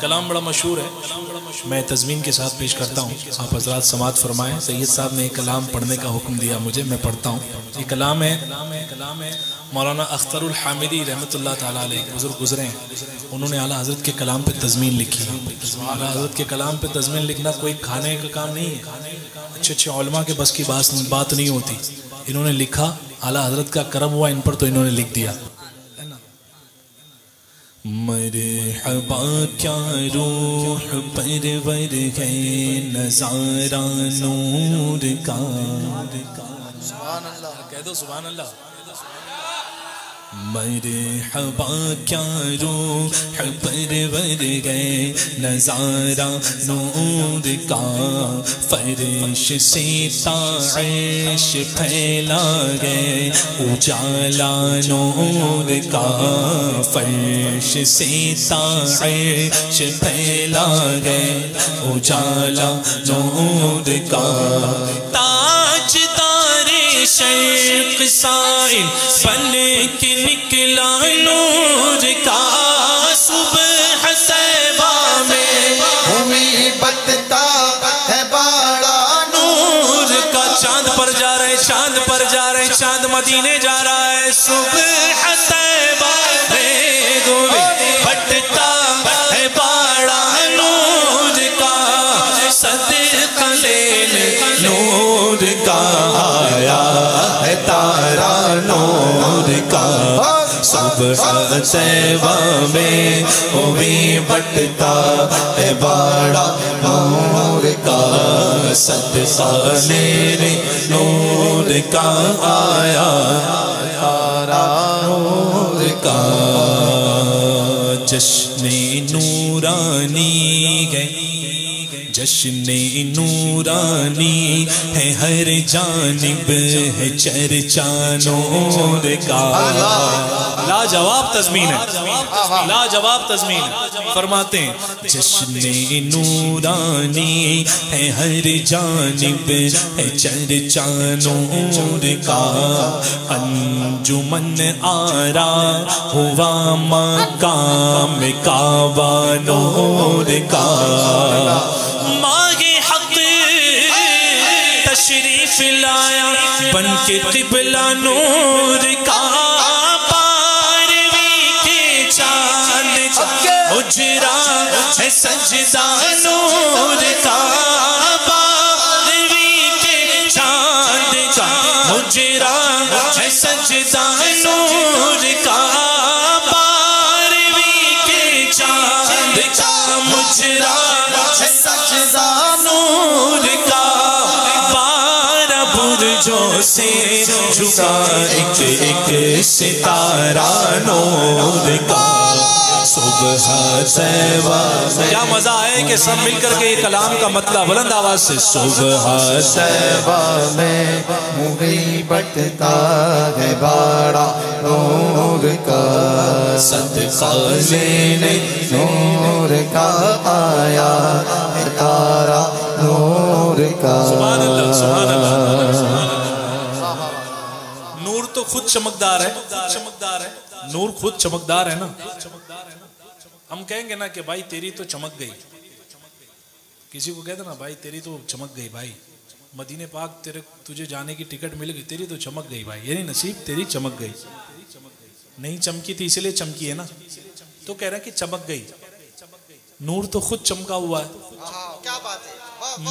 کلام بڑا مشہور ہے، میں تزمین کے ساتھ پیش کرتا ہوں، آپ حضرات سماعت فرمائیں۔ سید صاحب نے ایک کلام پڑھنے کا حکم دیا مجھے، میں پڑھتا ہوں۔ یہ کلام ہے مولانا اختر الحامدی رحمۃ اللہ تعالیٰ علیہ، بزرگ گزرے ہیں، انہوں نے اعلیٰ حضرت کے کلام پہ تزمین لکھی ہے۔ اعلیٰ حضرت کے کلام پہ تزمین لکھنا کوئی کھانے کا کام نہیں ہے، اچھے اچھے علماء کے بس کی بات نہیں ہوتی۔ انہوں نے لکھا، اعلیٰ حضرت کا کرم ہوا ان پر تو انہوں نے لکھ دیا۔ مرحبا کیا روح پرور ہے نظارہ نور کا، سبحان اللہ، کہہ دو سبحان اللہ۔ مرحبا کیا روح پرور ہے نظارہ نور کا، فرش سے عرش پھیلا گئے اجالا نور کا، فرش سے عرش پھیلا گئے اجالا نور کا، تاجدار شرق سائل بن کے نکلا نور کا، صبح طیبہ میں ہوئی بتتا ہے باڑا نور کا، چاند پر جا رہے چاند پر جا رہے چاند مدینے جا رہا ہے، صبح طیبہ میں گوئی بٹتا ہے باڑا نور کا، صدقہ لینے نور کا آیا ہے تارا نور کا، صبح طیبہ میں ہوئی بٹتا ہے باڑا نور کا، صدقہ لینے نور کا آیا تارا نور کا، جشن نورانی ہے جشن نورانی ہے ہر جانب ہے چرچا نور کا، لاجواب تزمین ہے، لاجواب تزمین ہے، فرماتے ہیں جشن نورانی ہے ہر جانب ہے چرچا نور کا، انجمن آرا ہوا مقام کعبہ نور کا، ماہ حق تشریف لایا بن کے قبلہ نور کا، بارویں کے چاند اجرا ہے سجدہ نور کا، بارویں کے چاند کا اجرا ہے سجدہ نور کا، بارویں کے چاند کا مجرا سجدہ نور کا، بارہ برجوں سے جھکا ایک ایک ستارہ نور کا، صبح طیبہ میں کیا مزہ ہے کہ سب مل کر کے یہ کلام کا مطلب بلند آواز سے، صبح طیبہ میں ہوئی بٹتا ہے باڑا نور کا، صدقہ لینے نور کا آیا ہے تارا نور کا، سبحان اللہ سبحان اللہ۔ نور تو خود چمکدار ہے، نور خود چمکدار ہے نا، ہم کہیں گے نا کہ بھائی تیری تو چمک گئی، کسی کو کہتے نا بھائی تیری تو چمک گئی، بھائی مدینے پاک تجھے جانے کی ٹکٹ مل گئی، تیری تو چمک گئی بھائی، یعنی نصیب تیری چمک گئی، نہیں چمکی تھی اس لیے چمکی ہے نا، تو کہہ رہا ہے کہ چمک گئی، نور تو خود چمکا ہوا ہے، کیا بات ہے،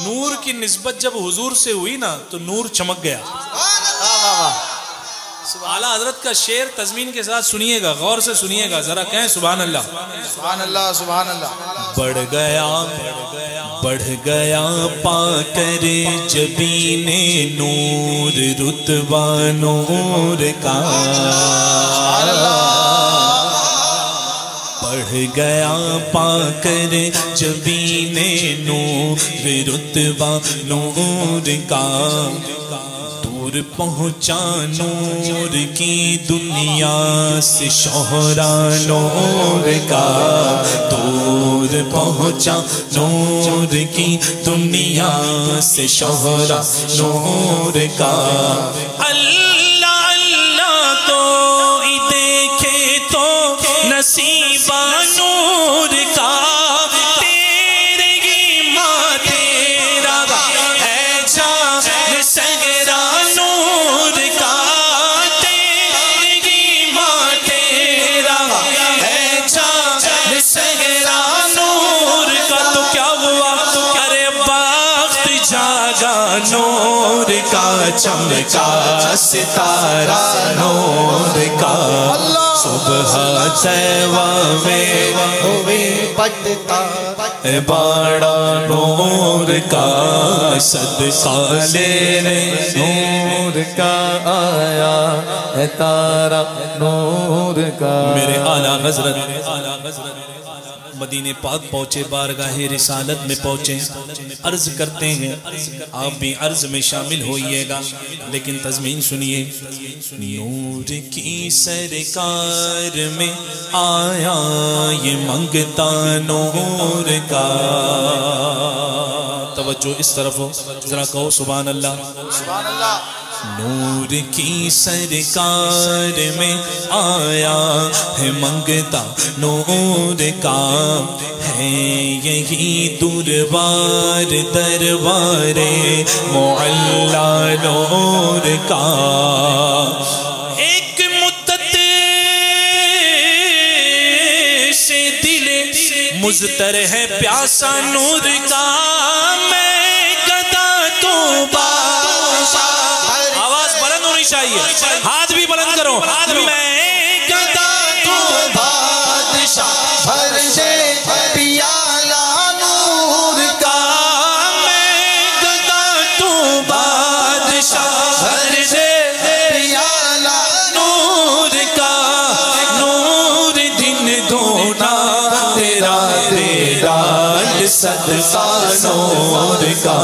نور کی نسبت جب حضور سے ہوئی نا تو نور چمک گیا۔ اعلیٰ حضرت کا شعر تزمین کے ساتھ سنیے گا، غور سے سنیے گا، ذرا کہیں سبحان اللہ سبحان اللہ سبحان اللہ۔ بڑھ گیا پا کر جبین نور رتبہ نور کا، بڑھ گیا پا کر جبین نور رتبہ نور کا، دور پہنچا نور کی دنیا سے شہرا نور کا، دور پہنچا نور کی دنیا سے شہرا نور کا، اللہ اللہ کوئی دیکھے تو نصیبہ نور کا، چمکا ستارہ نور کا صبح طیبہ میں ہوئے بٹتا باڑا نور کا صدقہ لینے نور کا آیا ہے تارا نور کا میرے اعلیٰ حضرت مدینے پاک پہنچے بارگاہ رسالت میں پہنچے عرض کرتے ہیں آپ بھی عرض میں شامل ہوئیے گا لیکن تضمین سنیے نور کی سرکار میں آیا یہ منگتا نور کا توجہ اس طرف ہو ذرا کہو سبحان اللہ سبحان اللہ نور کی سرکار میں آیا ہے منگتا نور کا ہے یہی دربار دربار معلا نور کا ایک مدت سے دل مضطر ہے پیاسا نور کا میں گدا تو آواز بلند ہونی چاہیے ہاتھ بھی بلند کرو میں گدا تو بادشاہ بھر سے پیالہ نور کا میں گدا تو بادشاہ بھر سے پیالہ نور کا نور دن دھونا تیرا دیدار صدقہ نور کا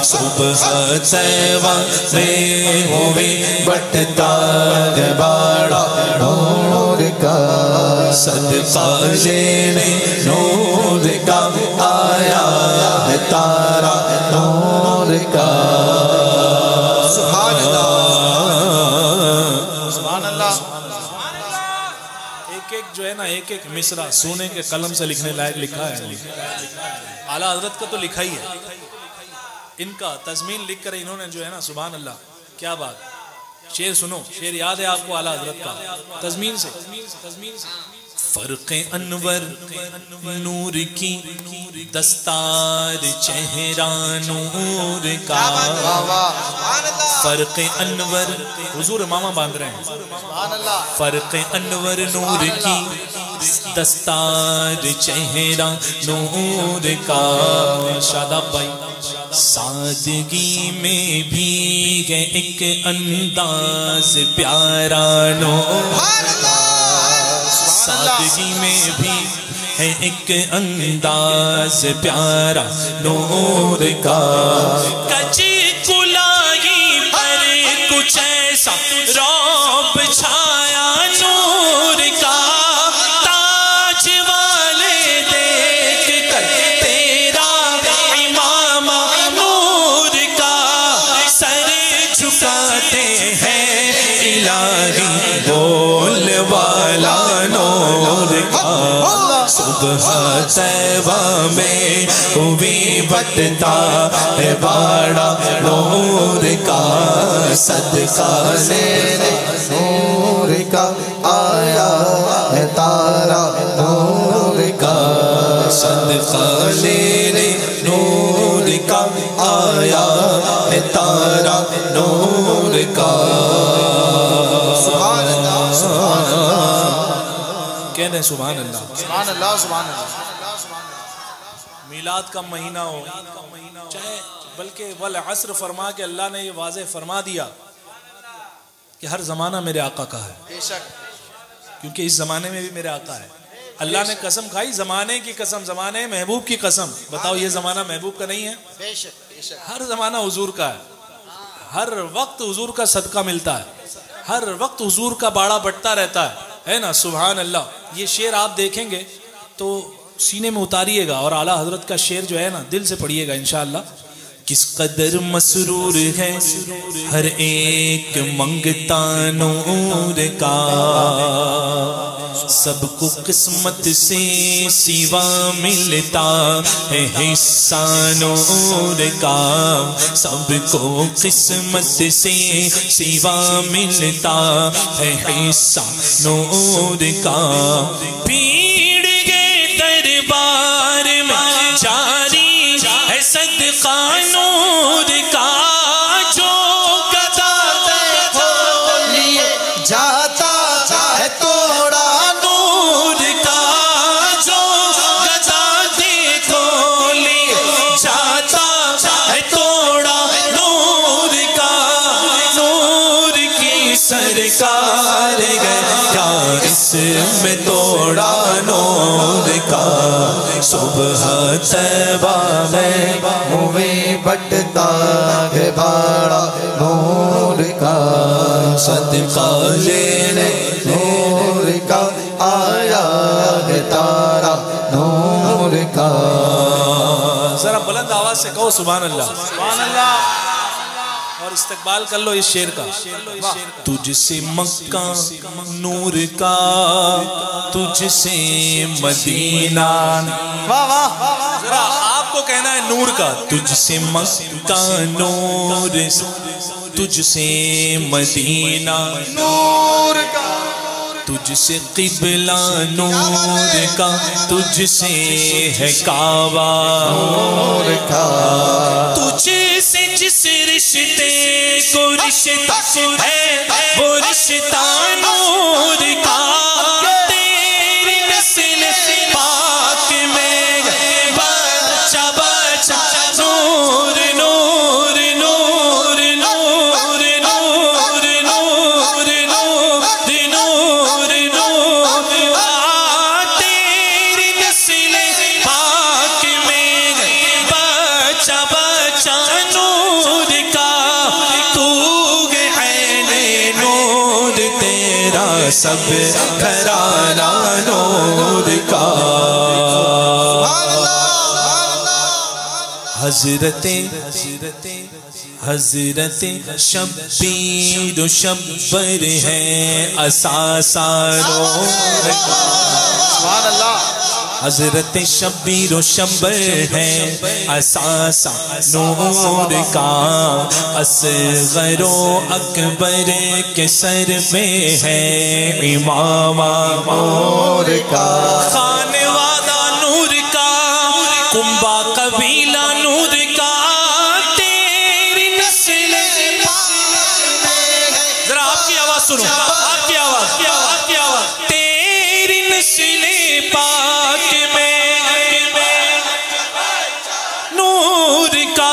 صبح طیبہ میں ہوئے بٹتا باڑا نور کا صدقہ لینے نور کا آیا ہے تارا نور کا سبحان اللہ سبحان اللہ ایک ایک جو ہے نا ایک ایک مصرع سونے کے قلم سے لکھنے لائق لکھا ہے اعلیٰ حضرت کا تو لکھا ہی ہے ان کا تضمین لکھ کر انہوں نے جو ہے نا سبحان اللہ کیا بات شعر سنو شعر یاد ہے آپ کو اعلیٰ حضرت کا تضمین سے فرق انور نور کی دستار چہرہ نور کا فرق انور حضور ماما باندھ رہے ہیں فرق انور نور کی دستار چہرہ نور کا شاداب بھائی سادگی میں بھی ہے ایک انداز پیارا نور سادگی میں بھی ہے ایک انداز پیارا نور کا کچی کلائی پر کچھ ایسا رعب چھایا نور کا تاج والے دیکھ کر تیرا امامہ نور کا سر جھکاتے ہیں الہی بول والا نور کا صبح طیبہ میں ہوئی بٹتا باڑا نور کا صدقہ لینے نور کا آیا ہے تارا نور کا صدقہ لینے نور کا آیا ہے تارا نور کا سبحان اللہ کہنے سبحان اللہ سبحان اللہ سبحان اللہ میلاد کا مہینہ ہو چاہے بلکہ والعصر فرما کے اللہ نے یہ واضح فرما دیا کہ ہر زمانہ میرے آقا کا ہے بے شک کیونکہ اس زمانے میں بھی میرے آقا ہے اللہ نے قسم کھائی زمانے کی قسم زمانے محبوب کی قسم بتاؤ یہ زمانہ محبوب کا نہیں ہے بے شک بے شک ہر زمانہ حضور کا ہے ہر وقت حضور کا صدقہ ملتا ہے ہر وقت حضور کا باڑا بٹتا رہتا ہے نا سبحان اللہ یہ شعر آپ دیکھیں گے تو سینے میں اتاریے گا اور اعلیٰ حضرت کا شعر جو ہے نا دل سے پڑھیے گا انشاءاللہ کس قدر مسرور ہے ہر ایک منگتا نور کا سب کو قسمت سے سوا ملتا ہے حصہ نور کا سب کو قسمت سے سوا ملتا ہے حصہ نور کا بھیڑ کے دربار میں جاری ہے صدقہ نور کا جو کیا اس میں توڑا نور کا صبح طیبہ میں ہوئی بٹتا ہے باڑا نور کا صدقہ لینے نور کا آیا ہے تارا نور کا ذرا بلند آواز سے کہو سبحان اللہ سبحان اللہ اور استقبال کر لو اس شعر کا تجھ سے مکہ نور کا تجھ سے مدینہ ذرا آپ کو کہنا ہے نور کا تجھ سے مکہ نور تجھ سے مدینہ نور کا تجھ سے قبلہ نور کا تجھ سے ہے کعبہ نور کا تجھ سے جس رشتے کو رشتہ ہے وہ رشتہ نور کا تیری نسل پاک میں بچہ بچہ نور نور نور نور نور نور نور نور تیری نسل پاک میں بچہ بچہ نور کا تو ہے نور تیرا سب گھرانہ نور کا حضرت شبیر و شبر ہے اساسہ نور کا سبحان اللہ حضرت شبیر و شبر ہے اساسہ نور کا اصغر و اکبر کے سر میں ہے امامہ نور کا خانوادہ نور کا کنبہ قبیلہ نور کا تیری نسل ذرا آپ کی آواز سنو آپ کی آواز تیری نسل پاک میں نور کا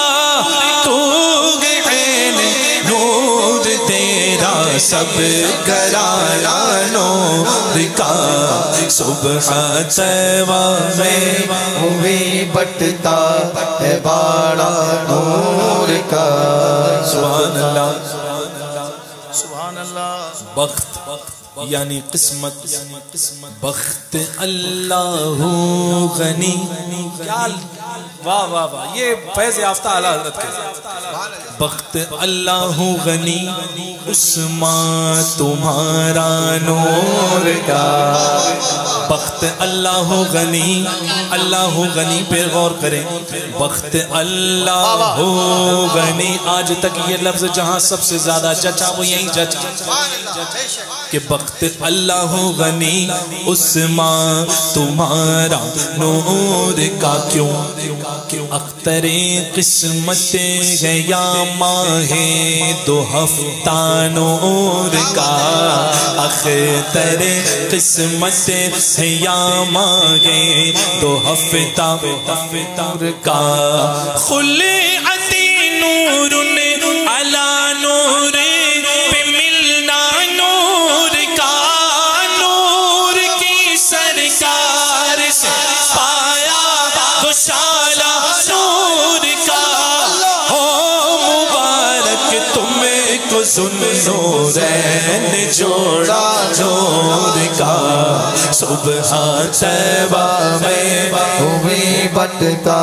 تو ہے نور تیرا سب گھرانہ نور کا صبح طیبہ میں ہوئی بٹتا ہے باڑا نور کا سبحان اللہ سبحان اللہ بخت یعنی قسمت بخت اللہ غنی واہ واہ واہ یہ فیض یافتہ اعلیٰ حضرت کے بخت اللہ غنی عثمان تمہارا نور کا بخت اللہ غنی پہ غور کریں بخت اللہ غنی آج تک یہ لفظ جہاں سب سے زیادہ جچا وہ یہی جچا کہ بخت اللہ غنی عثمان تمہارا نور کا کیوں اختر قسمت ہے یا ماہ دو ہفتہ نور کا اختر قسمت ہے یا ماہ دو ہفتہ نور کا خلعت نور علی نور پہ ملنا نور کا نور کی سرکار سے پایا دوشالہ نور کا ہو مبارک تم کو ذوالنورین جوڑا نور کا صبح طیبہ میں ہوئی بٹتا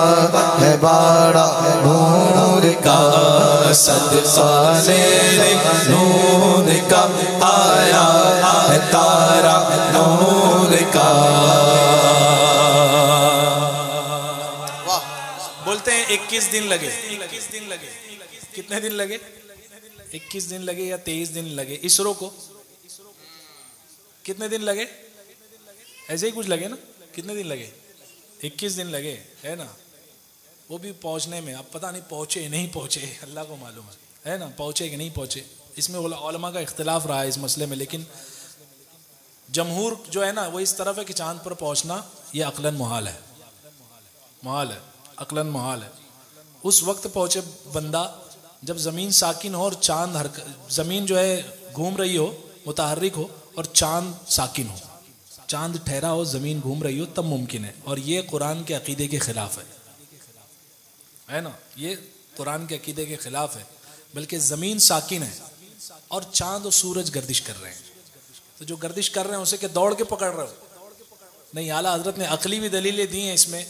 ہے باڑا نور کا صدقہ لینے نور کا آیا ہے تارا نور کا بولتے ہیں 21 دن لگے کتنے دن لگے 21 دن لگے یا 23 دن لگے اسرو کو کتنے دن لگے ایسے ہی کچھ لگے نا کتنے دن لگے 21 دن لگے ہے نا وہ بھی پہنچنے میں اب پتہ نہیں پہنچے نہیں پہنچے اللہ کو معلوم ہے نا پہنچے کہ نہیں پہنچے اس میں علماء کا اختلاف رہا ہے اس مسئلے میں لیکن جمہور جو ہے نا وہ اس طرف ہے کہ چاند پر پہنچنا یہ عقلاً محال ہے عقلاً محال ہے اس وقت پہنچے بندہ جب زمین ساکن ہو اور چاند زمین جو ہے گھوم رہی ہو متحرک ہو اور چاند ساکن ہو، چاند ٹھہرا ہو، زمین گھوم رہی ہو، تب ممکن ہے. اور یہ قرآن کے عقیدے کے خلاف ہے نا، یہ قرآن کے عقیدے کے خلاف ہے. بلکہ زمین ساکن ہے اور چاند اور سورج گردش کر رہے ہیں. تو جو گردش کر رہے ہیں اسے کہ دوڑ کے پکڑ رہے ہو؟ نہیں. اعلیٰ حضرت نے عقلی بھی دلیلیں دی ہیں اس میں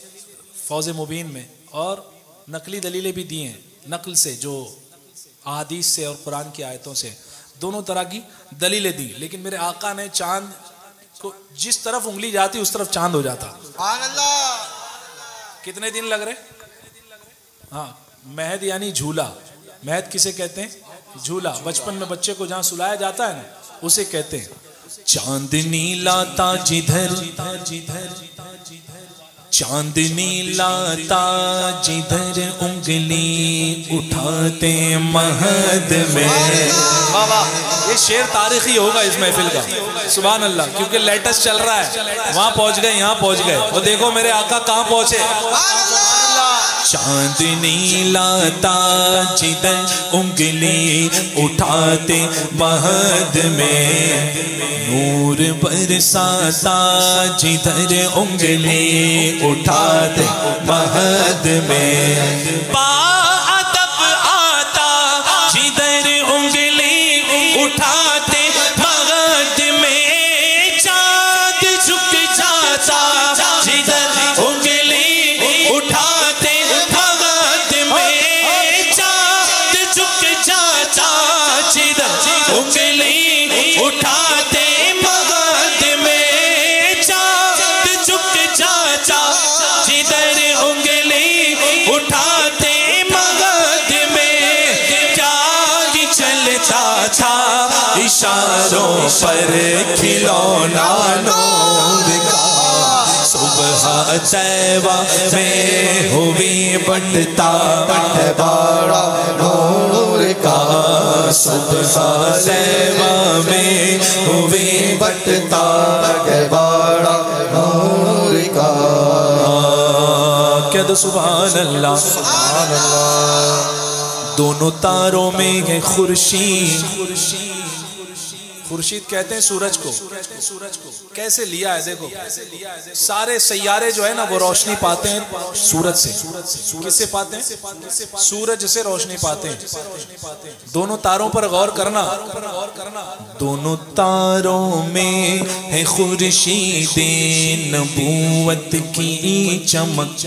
فوز مبین میں، اور نقلی دلیلیں بھی دی ہیں، نقل سے جو احادیث سے اور قرآن کی آیتوں سے، دونوں طرح کی دلیلیں دی. لیکن میرے آقا نے چاند کو جس طرف انگلی جاتی اس طرف چاند ہو جاتا. سبحان اللہ. کتنے دن لگ رہے؟ ہاں. مہد یعنی جھولا. مہد کسے کہتے ہیں؟ جھولا. بچپن میں بچے کو جہاں سلایا جاتا ہے نا اسے کہتے ہیں. چاندنی لاتا جدھر، چاندنی لاتا جدھر انگلی اٹھاتے مہد میں. یہ شعر تاریخی ہوگا اس محفل کا. سبحان اللہ. کیونکہ لیٹسٹ چل رہا ہے، وہاں پہنچ گئے یہاں پہنچ گئے. اور دیکھو میرے آقا کہاں پہنچے. چاندنی لاتا جدھر انگلی اٹھاتے مہد میں، نور برساتا جدھر انگلی اٹھاتے مہد میں، باادب آتا جدھر انگلی اٹھاتے مہد میں، چاند جھک جاتا جدھر انگلی اٹھاتے مہد میں، چاند جھک جاتا جدھر انگلی اٹھاتے مہد میں، چاند جھک جاتا جدھر انگلی اٹھاتے مہد میں. کیا ہی چلتا تھا اشاروں پر کھلونا نور کا، صبح طیبہ میں ہوئی بٹتا ہے بڑا نور کا، صبح طیبہ میں ہوئی بٹتا ہے بڑا نور کا. کہہ دو سبحان اللہ. سبحان اللہ. دونوں تاروں میں ہے خورشید. خورشید کہتے ہیں سورج کو. کیسے لیا ہے دیکھو، سارے سیارے جو ہے نا وہ روشنی پاتے ہیں سورج سے. کس سے پاتے ہیں؟ سورج سے روشنی پاتے ہیں. دونوں تاروں پر غور کرنا. دونوں تاروں میں ہے خورشید نبوت کی چمک،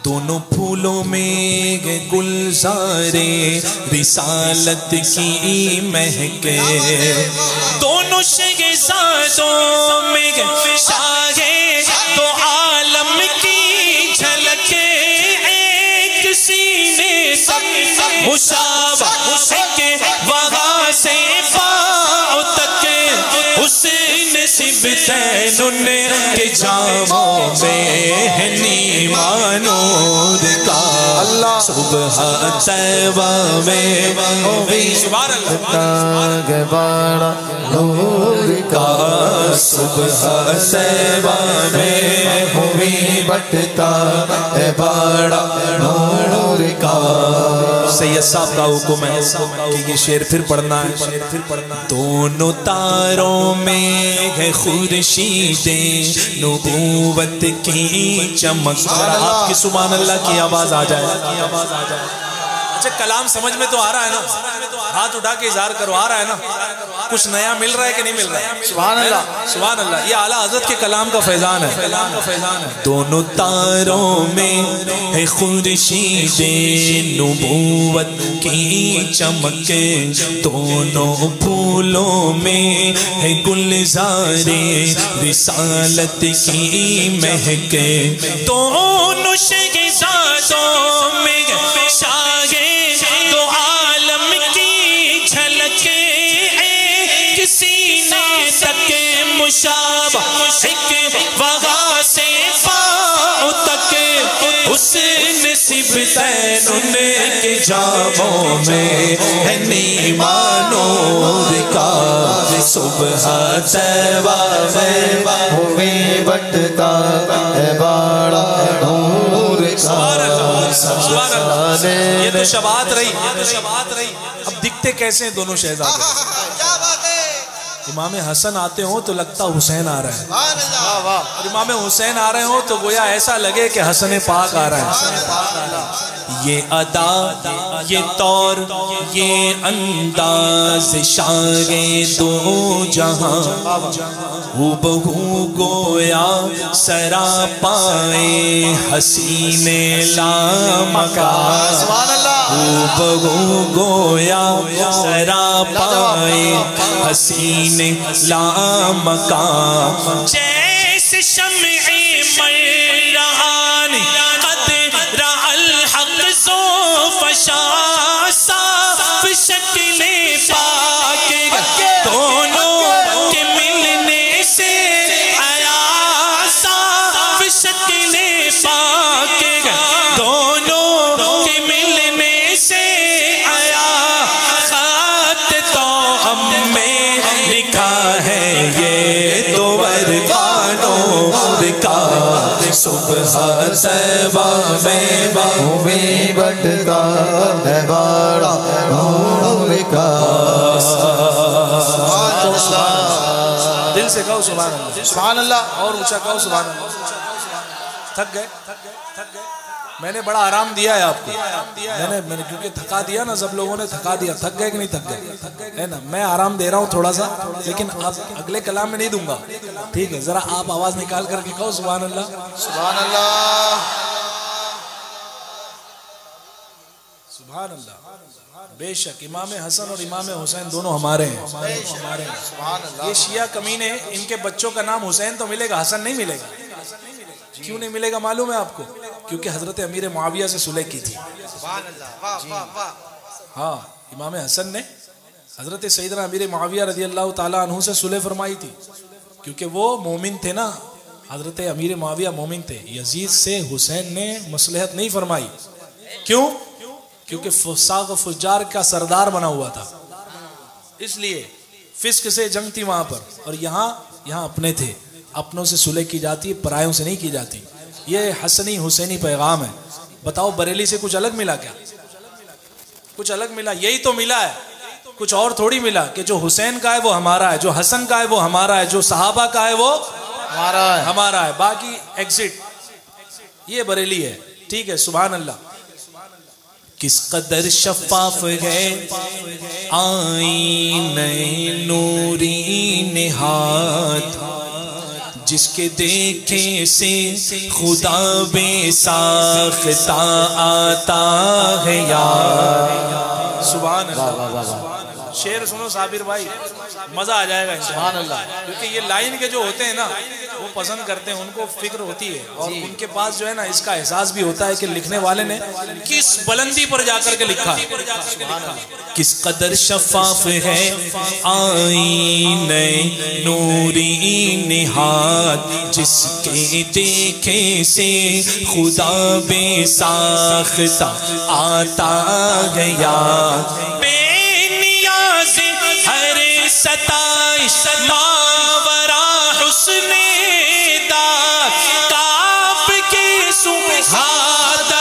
دونوں پھولوں میں ہے گلزار رسالت کی مہک، دونوں شہزادوں میں ہے شاہ دو عالم کی جھلک، ایک سینے تک مشابہ ایک وہاں سے پاؤں تک، حسن سبتین ان کے جاموں میں ہے نیما نور کا. صبح طیبہ میں ہوئی بڑا نور کا، صبح طیبہ میں ہوئی بٹتا ہے بڑا نور کا. سید صاحب کا حکم ہے کہ یہ شعر پھر پڑھنا ہے. دونوں تاروں میں ہے خورشید نبوت کی چمک. آپ کی سبحان اللہ کی آواز آ جائے. اچھا کلام سمجھ میں تو آ رہا ہے نا؟ ہاتھ اٹھا کے اظہار کرو. آ رہا ہے نا؟ کچھ نیا مل رہا ہے کہ نہیں مل رہا ہے؟ سبحان اللہ. سبحان اللہ. یہ اعلیٰ حضرت کے کلام کا فیضان ہے. دونوں تاروں میں ہے خورشید نبوت کی چمک، دونوں پھولوں میں ہے گلزار رسالت کی مہک، دونوں شہزادوں میں شاہ دو عالم کی جھلک، ایک سینے تک مشابہ ایک وہاں سے پاؤں تک، حسن سبتین ان کے جاموں میں ہے نیما نور کا. صبح طیبہ میں ہوئی بٹتا ہے بڑا نور کا. یہ تو شباہت رہی. اب دکھتے کیسے ہیں دونوں شہزادے؟ امام حسن آتے ہوں تو لگتا حسین آ رہا ہے، اور امام حسین آ رہے ہوں تو گویا ایسا لگے کہ حسن پاک آ رہا ہے۔ یہ ادا، یہ طور، یہ انداز شاگے دو جہاں، ہو بہو گویا سرا پائے حسین لامکان، ہو بہو گویا سرا پائے حسین لامکان، جیسے شمع مرہان قد رأى الحق ذوفشا، صاف شکل پاک دونوں کے ملنے سے آیا، صاف شکل پاک دونوں کے ملنے سے آیا، خط تو ہم میں لکھا ہے یہ تو ورگانوں کا، صبح صبا میں بٹتا ہے بڑا نور کا۔ دل سے کہو سبحان اللہ، سبحان اللہ، اور اونچا کہو سبحان اللہ۔ تھک گئے؟ میں نے بڑا آرام دیا ہے آپ کو، میں نے کیونکہ تھکا دیا نا، سب لوگوں نے تھکا دیا۔ تھک گئے کہ نہیں تھک گئے؟ ہے نا، میں آرام دے رہا ہوں تھوڑا سا، لیکن اب اگلے کلام میں نہیں دوں گا، ٹھیک ہے؟ ذرا آپ آواز نکال کر کے کہو سبحان اللہ، سبحان اللہ، سبحان اللہ۔ بے شک امام حسن اور امام حسین دونوں ہمارے ہیں، سبحان اللہ۔ یہ شیعہ کمینے، ان کے بچوں کا نام حسین تو ملے گا، حسن نہیں ملے گا۔ کیوں نہیں ملے گا معلوم ہے آپ کو؟ کیونکہ حضرت امیر معاویہ سے صلح کی تھی۔ سبحان اللہ، واہ واہ واہ۔ ہاں، امام حسن نے حضرت سیدنا امیر معاویہ رضی اللہ تعالیٰ عنہ سے صلح فرمائی تھی، کیونکہ وہ مومن تھے نا، حضرت امیر معاویہ مومن تھے۔ یزید سے حسین نے مصلحت نہیں فرمائی، کیوں؟ کیونکہ فساق و فجار کا سردار بنا ہوا تھا، اس لیے فسق سے جنگ تھی وہاں پر، اور یہاں اپنے تھے، اپنوں سے صلح کی جاتی، پرایوں سے نہیں کی جاتی۔ یہ حسنی حسینی پیغام ہے۔ بتاؤ بریلی سے کچھ الگ ملا کیا؟ کچھ الگ ملا؟ یہی تو ملا ہے، کچھ اور تھوڑی ملا کہ جو حسین کا ہے وہ ہمارا ہے، جو حسن کا ہے وہ ہمارا ہے، جو صحابہ کا ہے وہ ہمارا ہے، باقی ایگزٹ۔ یہ بریلی ہے، ٹھیک ہے؟ سبحان اللہ۔ کس قدر شفاف ہے آئینہ نوری نہاد، جس کے دیکھے سے خدا بے ساختہ آتا ہے یار۔ سبحان اللہ۔ شعر سنو صابر بھائی، مزہ آ جائے گا سبحان اللہ، کیونکہ یہ لائن کے جو ہوتے ہیں نا وہ پسند کرتے ہیں، ان کو فکر ہوتی ہے، اور ان کے پاس جو ہے نا اس کا احساس بھی ہوتا ہے کہ لکھنے والے نے کس بلندی پر جا کر کے لکھا ہے۔ کس قدر شفاف ہے آئینہ نوری نہاد، جس کے دیکھے سے خدا بے ساختہ آتا ہے یاد، ستائش ماورا حسن داد، کاف کے سبحات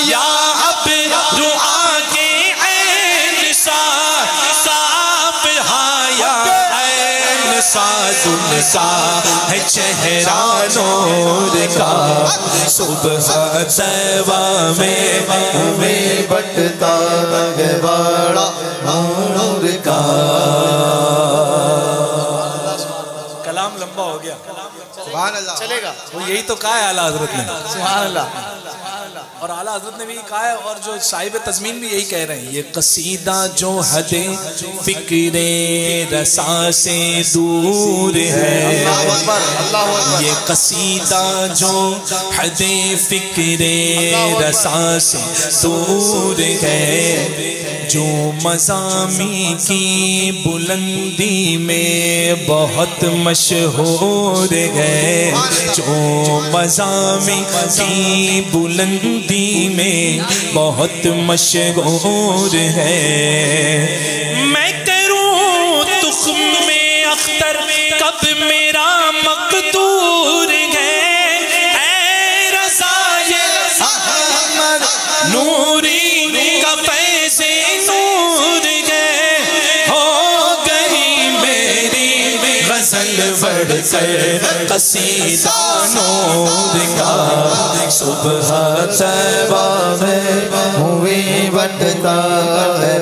یا اب دعا کے عین ساتھ، صاف حایا عین ساتھ، ان کا ہے چہرہ نور کا، صبح صبا میں بٹتا ہے بڑا نور کا۔ کلام لمبا ہو گیا، سبحان اللہ، چلے گا۔ وہ یہی تو کہا ہے اعلیٰ حضرت نے، سبحان اللہ، اور اعلیٰ حضرت نے بھی کہا ہے، اور جو صاحب تضمین بھی یہی کہہ رہے ہیں، یہ قصیدہ جو حد فکر رسا سے دور ہے، یہ قصیدہ جو حد فکر رسا سے دور ہے، جو مضامی کی بلندی میں بہت مشہور ہے، جو مضامی کی بلندی میں بہت مشہور ہے، میں کروں تخم میں اختر کب میرا مقدور ہے، اے رضائے احمد نوری کا فیض نور ہے، ہو گئی میری کر قصیدہ نور کا صبح طیبہ میں ہوئی بٹتا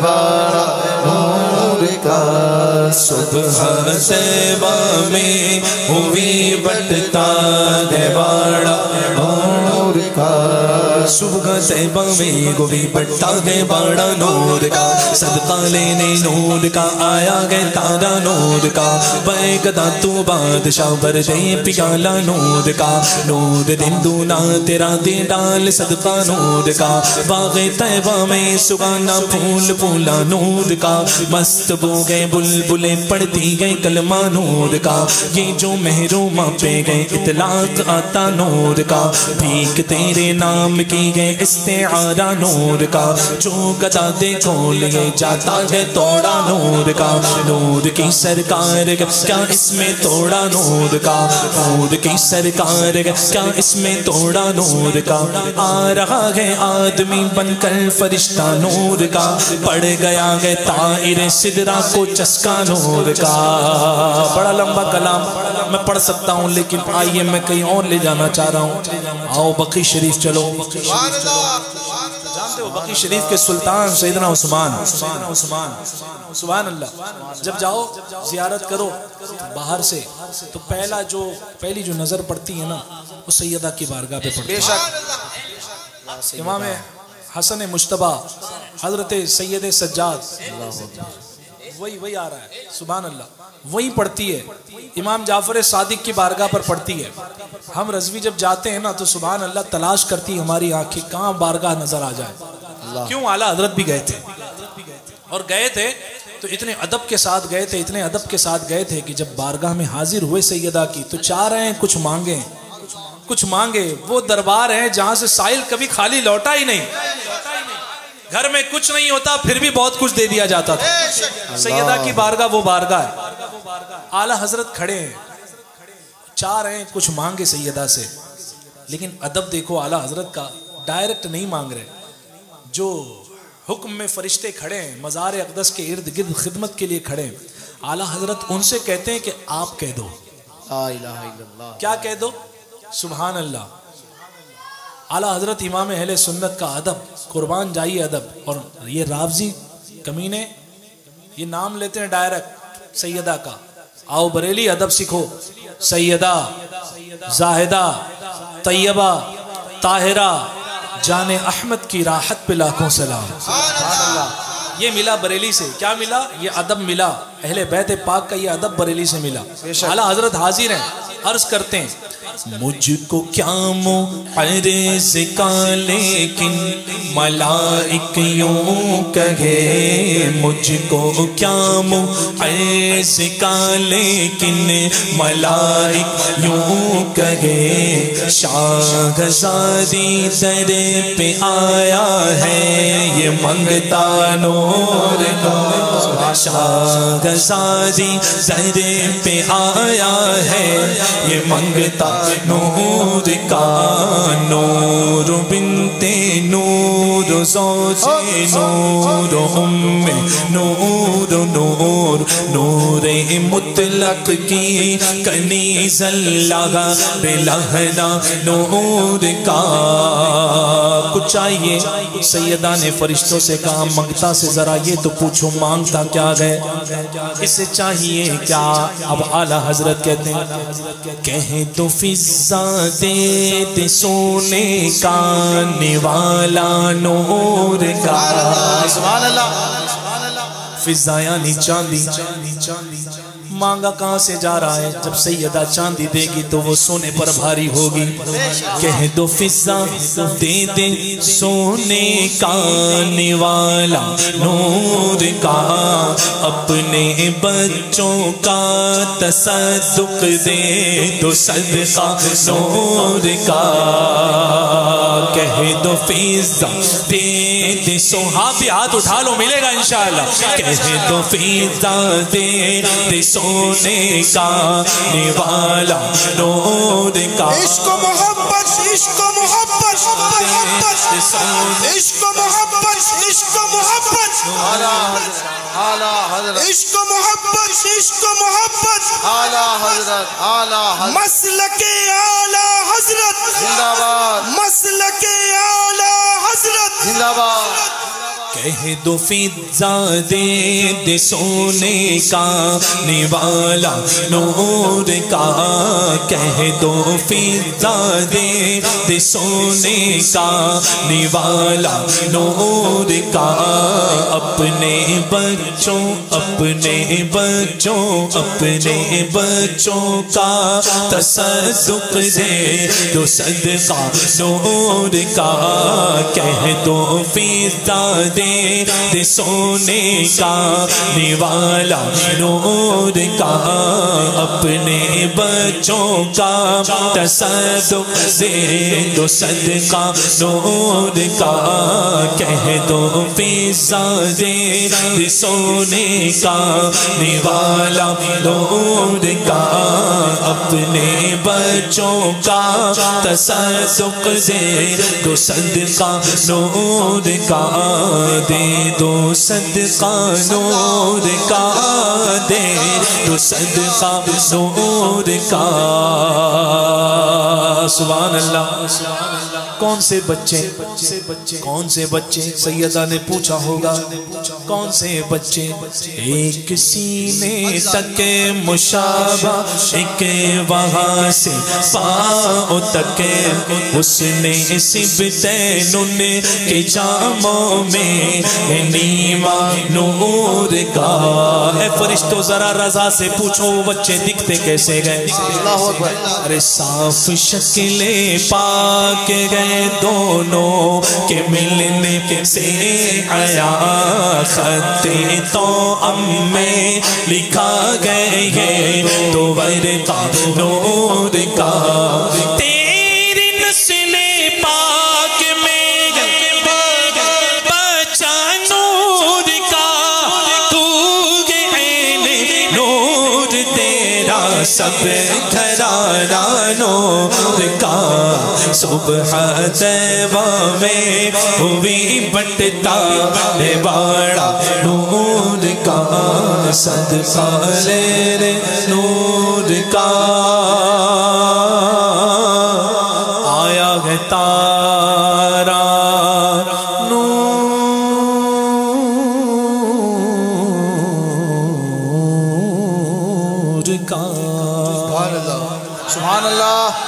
باڑا نور کا صبح طیبہ میں ہوئی بٹتا باڑا نور کا صبح طیبہ میں ہوئی بٹتا باڑا نور کا صدقہ لینے نور کا آیا گئے تارا نور کا بے گدا تو بادشاہ بھر دے پیالہ نور کا نور دن دونا تیرا دے ڈال صدقہ نور کا باغ طیبہ میں سگانا پھول پھولا نور کا مست بو گئے بلبلیں پڑھتی گئے کلمہ نور کا یہ جو محروم پہ گئے اطلاق آتا نور کا بھیک تیرے نام کی گئے استعارہ نور کا جو گدا دے کھول گئے جاتا ہے توڑا نور کا نور کی سرکار کیا اس میں توڑا نور کا نور کی سرکار کیا اس میں توڑا نور کا آ رہا ہے آدمی بن کر فرشتہ نور کا پڑ گیا ہے طائر سدرہ کو چسکا نور کا بڑا لمبا کلام میں پڑھ سکتا ہوں لیکن آئیے میں کہیں اور لے جانا چاہ رہا ہوں آؤ بقی شریف چلو جانتے ہو بقی شریف کے سلطان سیدنا عثمان سبحان اللہ جب جاؤ زیارت کرو باہر سے تو پہلی جو نظر پڑتی ہے نا وہ سیدہ کی بارگاہ پہ پڑتی ہے امام حسن مجتبی حضرت سید سجاد وہی آ رہا ہے سبحان اللہ وہی پڑھتی ہے امام جعفر صادق کی بارگاہ پر پڑھتی ہے ہم رضوی جب جاتے ہیں نا تو سبحان اللہ تلاش کرتی ہماری آنکھیں کہاں بارگاہ نظر آ جائے کیوں اعلیٰ حضرت بھی گئے تھے اور گئے تھے تو اتنے ادب کے ساتھ گئے تھے کہ جب بارگاہ میں حاضر ہوئے سیدہ کی تو چاہ رہے ہیں کچھ مانگے وہ دربار ہے جہاں سے سائل کبھی خالی لوٹا ہی نہیں گھر میں کچھ نہیں ہوتا پھر بھی بہت کچھ دے دیا جاتا تھا سیدہ کی بارگاہ وہ بارگاہ ہے اعلیٰ حضرت کھڑے ہیں چاہ رہے ہیں کچھ مانگے سیدہ سے لیکن ادب دیکھو اعلیٰ حضرت کا ڈائریکٹ نہیں مانگ رہے جو حکم میں فرشتے کھڑے ہیں مزار اقدس کے ارد گرد خدمت کے لیے کھڑے ہیں اعلیٰ حضرت ان سے کہتے ہیں کہ آپ کہہ دو لا الہ الا اللہ کیا کہہ دو سبحان اللہ اعلیٰ حضرت امام اہل سنت کا ادب قربان جائیے ادب اور یہ رافضی کمینے یہ نام لیتے ہیں ڈائریکٹ سیدہ کا آؤ بریلی ادب سیکھو سیدہ زاہدہ طیبہ طاہرہ جان احمد کی راحت پہ لاکھوں سلام یہ ملا بریلی سے کیا ملا یہ ادب ملا اہل بیت پاک کا یہ ادب بریلی سے ملا اعلیٰ حضرت حاضر ہیں عرض کرتے ہیں مجھ کو کیا معرض کا لیکن ملائک یوں کہے مجھ کو کیا معرض کا لیکن ملائک یوں کہے شاہزادی در پہ آیا ہے یہ منگتا نور کا شاہزادی در پہ آیا ہے یہ منگتا نور کا نور بنت نور زوج نور ام نور نور نور مطلق کی کنیز اللہ بلہنا نور کا کچھ چاہیے سیدہ نے فرشتوں سے کہا منگتا سے ذرا یہ تو پوچھو مانگتا کیا گئے اسے چاہیے کیا اب اعلیٰ حضرت کہتے ہیں کہہ تو فضا دے دے سونے کا نوالا نور کا سبحان اللہ فضا یعنی چاندی مانگا کہاں سے جا رہا ہے جب سیدہ چاندی دے گی تو وہ سونے پر بھاری ہوگی کہہ دو فضا دے دے سونے کا نوالا نور کا اپنے بچوں کا تصدق دے دو صدقہ نور کا کہہ دو فضا دے دے صحابی ہاتھ اٹھا لو ملے گا انشاءاللہ کہہ دو فضا دے دے سونے کا نوالا نور کا عشق و محبت عشق و محبت عشق و محبت عشق و محبت اعلیٰ حضرت عشق و محبت عشق و محبت اعلیٰ حضرت اعلیٰ حضرت مسلک اعلیٰ حضرت زندہ باد مسلک اعلیٰ حضرت زندہ باد کہہ دو فضا دے دے سونے کا نوالا نور کا کہہ دو فضا دے دے سونے کا نوالا نور کا اپنے بچوں اپنے بچوں اپنے بچوں کا تصدق دے دو صدقہ نور کا کہہ دو فضا دے دے سونے کا نوالا نور کا اپنے بچوں کا تصدق دے دو صدقہ نور کا کہہ دو فضا دے دے سونے کا نوالا نور کا اپنے بچوں کا تصدق دے دو صدقہ نور کا دے دو صدقہ نور کا دے دو صدقہ نور کا سبحان اللہ کون سے بچے کون سے بچے سیدہ نے پوچھا ہوگا کون سے بچے ایک سینے تک مشابہ ایک وہاں سے پاؤں تک اس نے سبتین کے جاموں میں نیما نور کا اے فرشتوں ذرا رضا سے پوچھو وہ بچے دکھتے کیسے گئے ارے صاف شکلیں پاک گئے دونوں کے ملنے سے آیا خط تو ام میں لکھا گئے یہ تو ورقہ نور کا تیری نسل پاک میں بچہ نور کا تو عین نور تیرا سب گھرانہ نور کا صبح طیبہ میں ہوئی بٹتا باڑا نور کا صدقہ لے رے نور کا آیا ہے تارا سبحان اللہ